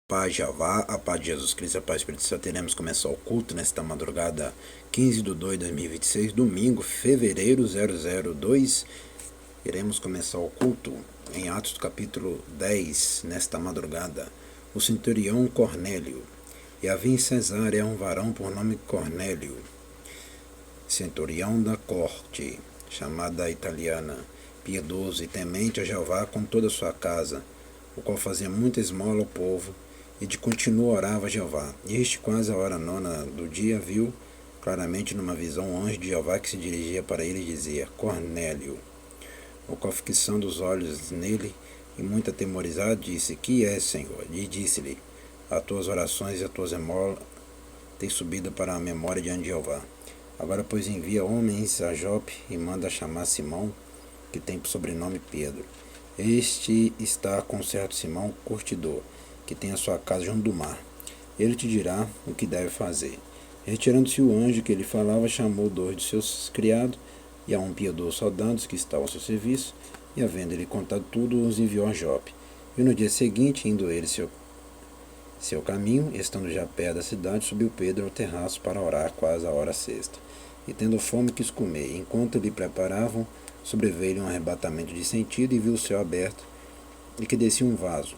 Paz Javá, a paz de Jesus Cristo, a paz do Espírito Santo. Iremos começar o culto nesta madrugada 15/2/2026, domingo, fevereiro 002. Iremos começar o culto em Atos do capítulo 10, nesta madrugada. O centurião Cornélio. E havia em Cesareia um varão por nome Cornélio, centurião da corte, chamada italiana, piedoso e temente a Jeová com toda a sua casa, o qual fazia muita esmola ao povo, e de continuo orava a Jeová. Este, quase a hora nona do dia, viu claramente numa visão um anjo de Jeová que se dirigia para ele e dizia: Cornélio. O qual, fixando os olhos nele e muito atemorizado, disse: Que é, Senhor? E disse-lhe: As tuas orações e as tuas esmolas têm subido para a memória diante de Jeová. Agora, pois, envia homens a Jope e manda chamar Simão, que tem por sobrenome Pedro. Este está com certo Simão, curtidor, que tem a sua casa junto do mar. Ele te dirá o que deve fazer. Retirando-se o anjo que ele falava, chamou 2 de seus criados e a um piedoso soldados que estavam ao seu serviço, e havendo ele contado tudo, os enviou a Jope. E no dia seguinte, indo ele seu caminho, estando já perto da cidade, subiu Pedro ao terraço para orar quase a hora sexta. E tendo fome, quis comer. Enquanto lhe preparavam, sobreveio-lhe um arrebatamento de sentido e viu o céu aberto, e que descia um vaso,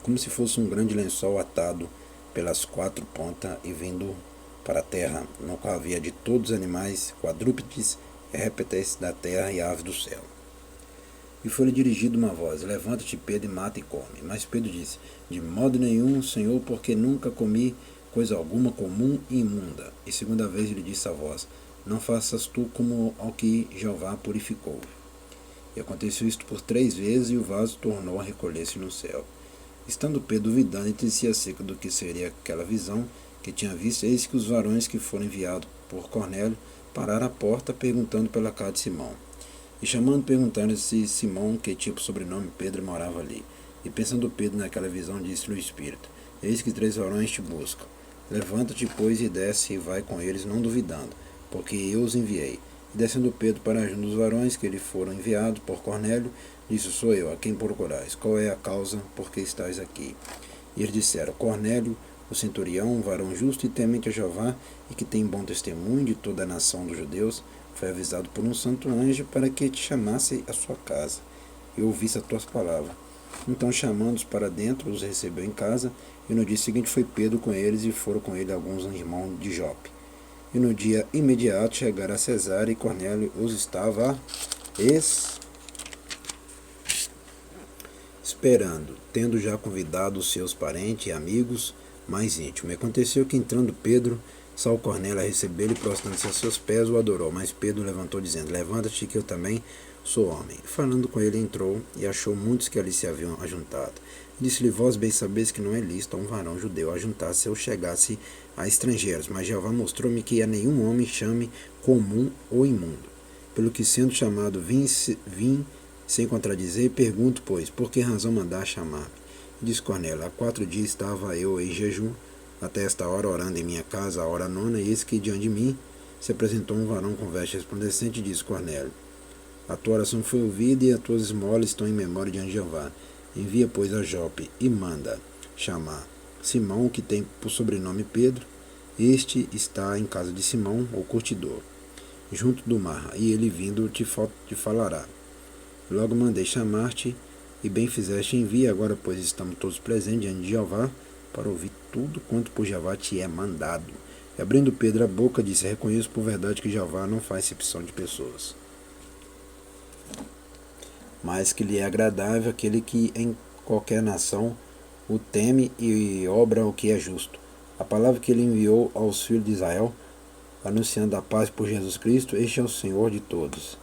como se fosse um grande lençol atado pelas 4 pontas e vindo para a terra, no qual havia de todos os animais, quadrúpedes e répteis da terra e aves do céu. E foi-lhe dirigida uma voz: Levanta-te, Pedro, e mata e come. Mas Pedro disse: De modo nenhum, Senhor, porque nunca comi coisa alguma comum e imunda. E segunda vez lhe disse a voz: Não faças tu como ao que Jeová purificou. E aconteceu isto por 3 vezes, e o vaso tornou a recolher-se no céu. Estando Pedro duvidando entre si acerca do que seria aquela visão que tinha visto, eis que os varões que foram enviados por Cornélio pararam à porta, perguntando pela casa de Simão. E chamando, perguntaram se Simão, que tinha por sobrenome Pedro, morava ali. E pensando Pedro naquela visão, disse-lhe o Espírito: Eis que 3 varões te buscam. Levanta-te, pois, e desce, e vai com eles, não duvidando, porque eu os enviei. E descendo Pedro para junto dos varões que lhe foram enviados por Cornélio, disse: Sou eu, a quem procurais? Qual é a causa por que estáis aqui? E eles disseram: Cornélio, o centurião, um varão justo e temente a Jeová, e que tem bom testemunho de toda a nação dos judeus, foi avisado por um santo anjo para que te chamasse à sua casa e ouvisse as tuas palavras. Então, chamando-os para dentro, os recebeu em casa, e no dia seguinte foi Pedro com eles, e foram com ele alguns irmãos de Jope. E no dia imediato chegaram a Cesareia, e Cornélio os estava esperando, tendo já convidado os seus parentes e amigos mais íntimos. E aconteceu que, entrando Pedro, saiu Cornélio a recebê-lo e, prostrando-se a seus pés, o adorou. Mas Pedro levantou, dizendo: Levanta-te, que eu também sou homem. Falando com ele, entrou e achou muitos que ali se haviam ajuntado. Disse-lhe: Vós bem sabeis que não é lícito a um varão judeu ajuntar-se ou chegar-se a estrangeiros, mas Jeová mostrou-me que a nenhum homem chame comum ou imundo. Pelo que, sendo chamado, vim sem contradizer, e pergunto, pois, por que razão mandar chamar-me? Diz Cornélio: Há 4 dias estava eu em jejum, até esta hora, orando em minha casa, a hora nona, e eis que diante de mim se apresentou um varão com veste resplandecente, e disse: Cornélio, a tua oração foi ouvida, e as tuas esmolas estão em memória diante de Jeová. Envia, pois, a Jope, e manda chamar Simão, que tem por sobrenome Pedro. Este está em casa de Simão, o curtidor, junto do mar, e ele vindo te falará. Logo mandei chamar-te, e bem fizeste, envia. Agora, pois, estamos todos presentes diante de Jeová, para ouvir tudo quanto por Jeová te é mandado. E abrindo Pedro a boca, disse: Reconheço por verdade que Jeová não faz acepção de pessoas, mas que lhe é agradável aquele que em qualquer nação o teme e obra o que é justo. A palavra que ele enviou aos filhos de Israel, anunciando a paz por Jesus Cristo, este é o Senhor de todos.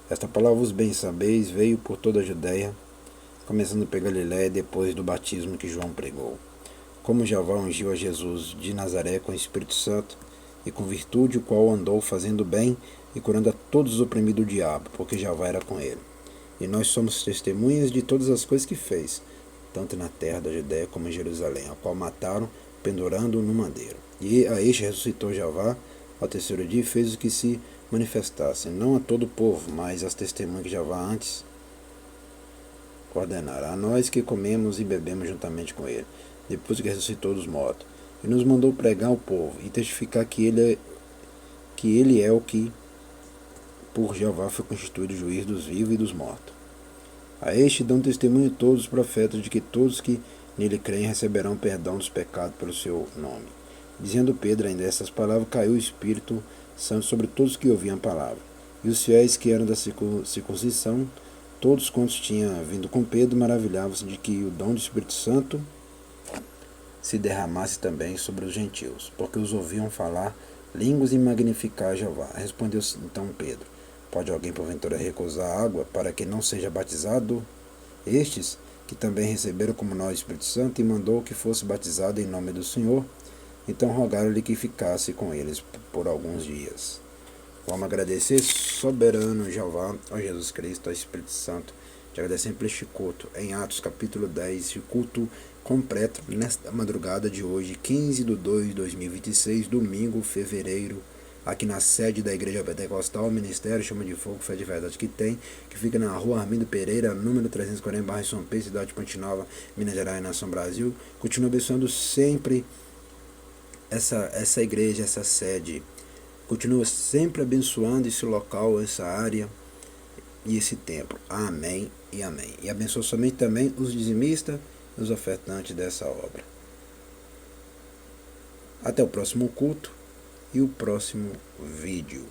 Esta palavra, os bem sabeis, veio por toda a Judéia, começando pela Galiléia, depois do batismo que João pregou. Como Jeová ungiu a Jesus de Nazaré com o Espírito Santo e com virtude, o qual andou fazendo bem e curando a todos os oprimidos do diabo, porque Jeová era com ele. E nós somos testemunhas de todas as coisas que fez, tanto na terra da Judéia como em Jerusalém, a qual mataram, pendurando-o no madeiro. E a este ressuscitou Jeová ao 3º dia, e fez o que se manifestasse, não a todo o povo, mas às testemunhas que Jeová antes ordenara a nós que comemos e bebemos juntamente com ele, depois que ressuscitou dos mortos. E nos mandou pregar ao povo e testificar que ele é o que por Jeová foi constituído juiz dos vivos e dos mortos. A este dão testemunho todos os profetas de que todos que nele creem receberão perdão dos pecados pelo seu nome. Dizendo Pedro ainda essas palavras, caiu o Espírito Santo sobre todos que ouviam a palavra. E os fiéis que eram da circuncisão, todos quantos tinham vindo com Pedro, maravilhavam-se de que o dom do Espírito Santo se derramasse também sobre os gentios, porque os ouviam falar línguas e magnificar Jeová. Respondeu então Pedro: pode alguém porventura recusar água para que não seja batizado? Estes, que também receberam como nós o Espírito Santo, e mandou que fosse batizado em nome do Senhor. Então rogaram-lhe que ficasse com eles por alguns dias. Vamos agradecer, soberano Jeová, ao Jesus Cristo, ao Espírito Santo. Te agradecemos por este culto, em Atos capítulo 10, esse culto completo, nesta madrugada de hoje, 15/2/2026, domingo, fevereiro, aqui na sede da Igreja Pentecostal, Ministério Chama de Fogo, Fé de Verdade que fica na rua Armindo Pereira, número 340, bairro São Pedro, cidade de Ponte Nova, Minas Gerais, nação Brasil. Continua abençoando sempre essa igreja, essa sede. Continua sempre abençoando esse local, essa área e esse templo. Amém e amém. E abençoa somente também os dizimistas e os ofertantes dessa obra. Até o próximo culto e o próximo vídeo.